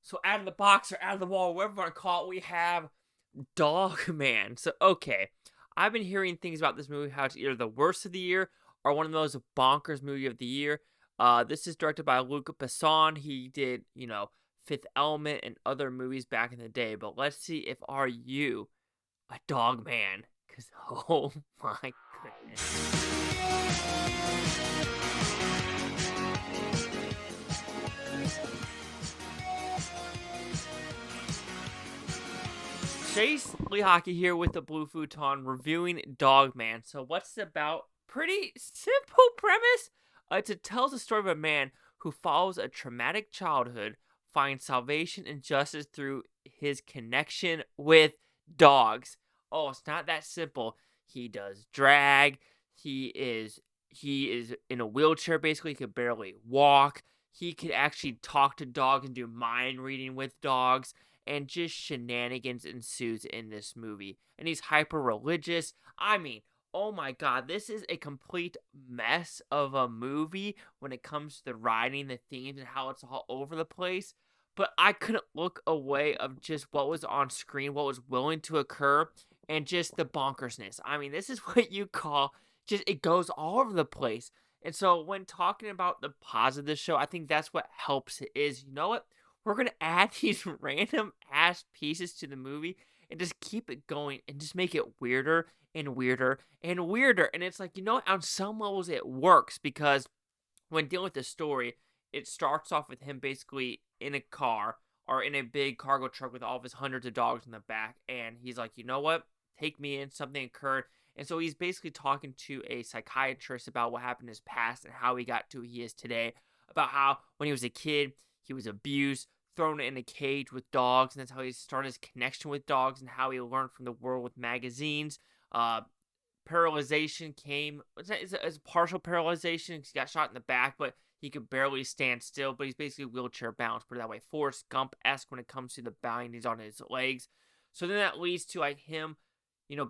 So out of the box or out of the wall, whatever you want to call it, we have Dogman. So, okay. I've been hearing things about this movie, how it's either the worst of the year or one of those bonkers movie of the year. This is directed by Luc Besson. He did, Fifth Element and other movies back in the day. But let's see if are you a dog man? Because, oh my goodness. Chase Lee Hockey here with the Blue Futon reviewing Dogman. So what's it about? Pretty simple premise. It tells the story of a man who follows a traumatic childhood, finds salvation and justice through his connection with dogs. Oh, it's not that simple. He does drag. He is in a wheelchair basically. He could barely walk. He could actually talk to dogs and do mind reading with dogs, and just shenanigans ensues in this movie. And he's hyper religious. I mean, oh my god, this is a complete mess of a movie when it comes to the writing, the themes, and how it's all over the place. But I couldn't look away of just what was on screen, what was willing to occur, and just the bonkersness. I mean, this is what you call just it goes all over the place. And so when talking about the positive of this show, I think that's what helps it is, you know what? We're going to add these random ass pieces to the movie and just keep it going and just make it weirder and weirder and weirder. And it's like, on some levels it works because when dealing with the story, it starts off with him basically in a car or in a big cargo truck with all of his hundreds of dogs in the back. And he's like, you know what? Take me in. Something occurred. And so he's basically talking to a psychiatrist about what happened in his past and how he got to who he is today. About how when he was a kid, he was abused, thrown in a cage with dogs, and that's how he started his connection with dogs and how he learned from the world with magazines. Paralyzation came, it's partial paralyzation because he got shot in the back, but he could barely stand still, but he's basically wheelchair bound, put it that way. Forrest Gump-esque when it comes to the bindings on his legs. So then that leads to like him,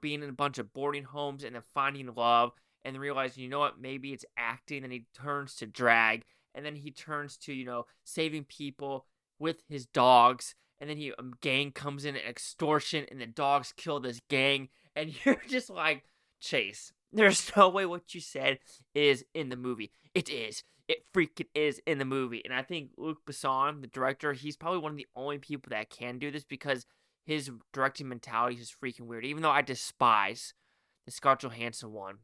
being in a bunch of boarding homes and then finding love and then realizing, maybe it's acting, and he turns to drag, and then he turns to, saving people with his dogs, and then a gang comes in and extortion, and the dogs kill this gang, and you're just like, Chase, there's no way what you said is in the movie. It is. It freaking is in the movie. And I think Luc Besson, the director, he's probably one of the only people that can do this because his directing mentality is just freaking weird. Even though I despise the Scarlett Johansson one.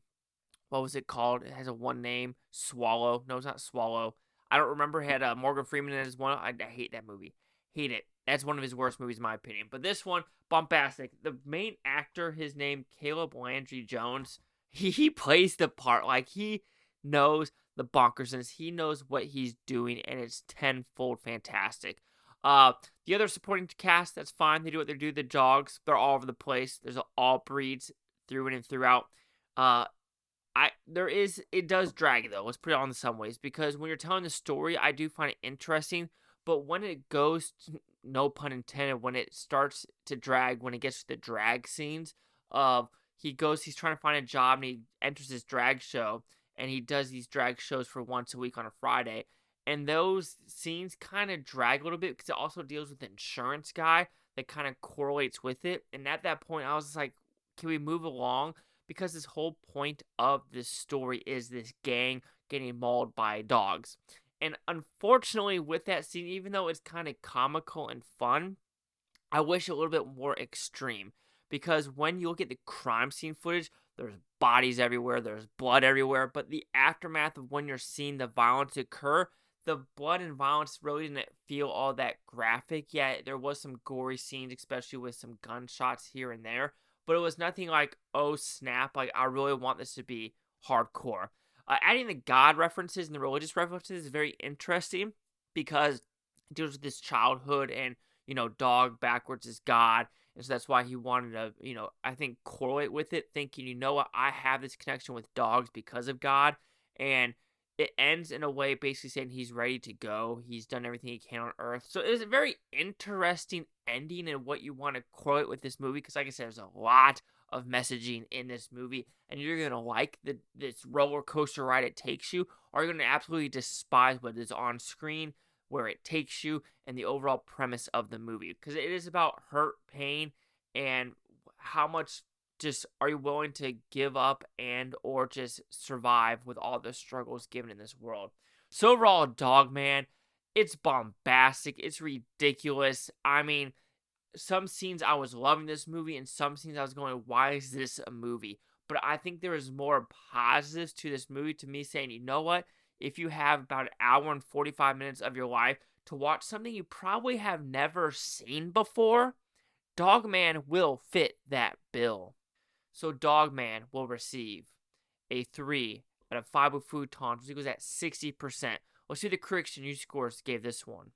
What was it called? It has a one name. Swallow. No, it's not Swallow. I don't remember. It had Morgan Freeman in it as one. I hate that movie. Hate it. That's one of his worst movies in my opinion. But this one, bombastic. The main actor, his name, Caleb Landry Jones, he plays the part. Like, he knows the bonkersness. He knows what he's doing, and it's tenfold fantastic. The other supporting cast, that's fine. They do what they do. The dogs, they're all over the place. There's all breeds through and throughout. It does drag though. Let's put it on in some ways, because when you're telling the story, I do find it interesting. But when it goes, no pun intended, when it starts to drag, when it gets to the drag scenes, he's trying to find a job and he enters this drag show, and he does these drag shows for once a week on a Friday. And those scenes kind of drag a little bit because it also deals with the insurance guy that kind of correlates with it. And at that point, I was just like, can we move along? Because this whole point of this story is this gang getting mauled by dogs. And unfortunately, with that scene, even though it's kind of comical and fun, I wish a little bit more extreme. Because when you look at the crime scene footage, there's bodies everywhere, there's blood everywhere. But the aftermath of when you're seeing the violence occur, the blood and violence really didn't feel all that graphic. Yeah, there was some gory scenes, especially with some gunshots here and there. But it was nothing like, oh snap, like I really want this to be hardcore. Adding the God references and the religious references is very interesting because it deals with this childhood and, dog backwards is God. And so that's why he wanted to, I think correlate with it, thinking, you know what, I have this connection with dogs because of God. And it ends in a way basically saying he's ready to go. He's done everything he can on Earth. So it is a very interesting ending in what you want to correlate with this movie. Because like I said, there's a lot of messaging in this movie. And you're going to like this roller coaster ride it takes you. Or you're going to absolutely despise what is on screen where it takes you and the overall premise of the movie. Because it is about hurt, pain, and how much just are you willing to give up and or just survive with all the struggles given in this world. So overall, Dogman, it's bombastic. It's ridiculous. I mean, some scenes I was loving this movie, and some scenes I was going, why is this a movie? But I think there is more positives to this movie, to me saying, you know what? If you have about an hour and 45 minutes of your life to watch something you probably have never seen before, Dogman will fit that bill. So Dogman will receive a 3 out of 5 with Futons, which equals at 60%. Let's see the critics and news scores gave this one.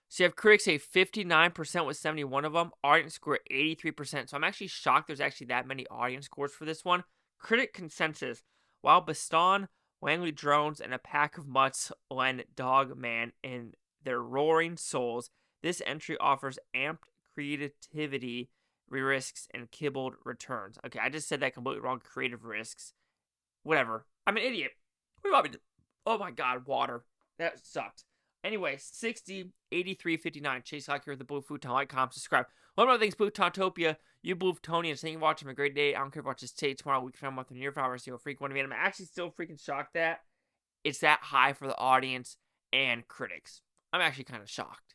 So you have critics say 59% with 71 of them. Audience score 83%. So I'm actually shocked there's actually that many audience scores for this one. Critic consensus. While Besson, Langley drones, and a pack of mutts lend Dogman in their roaring souls, this entry offers amped creativity risks and kibbled returns. Okay, I just said that completely wrong. Creative risks. Whatever. I'm an idiot. What do you want me to do? Oh my god, water. That sucked. Anyway, 60, 83, 59. Chase Lock here with the Blue Futon. Like, comment, subscribe. One more things, Bluetontopia. You Blue Tonians. Thank you for watching. Have a great day. I don't care if you watch this today, tomorrow, week from month, and year, 5 hours. See a freak one of you. I'm actually still freaking shocked that it's that high for the audience and critics. I'm actually kind of shocked.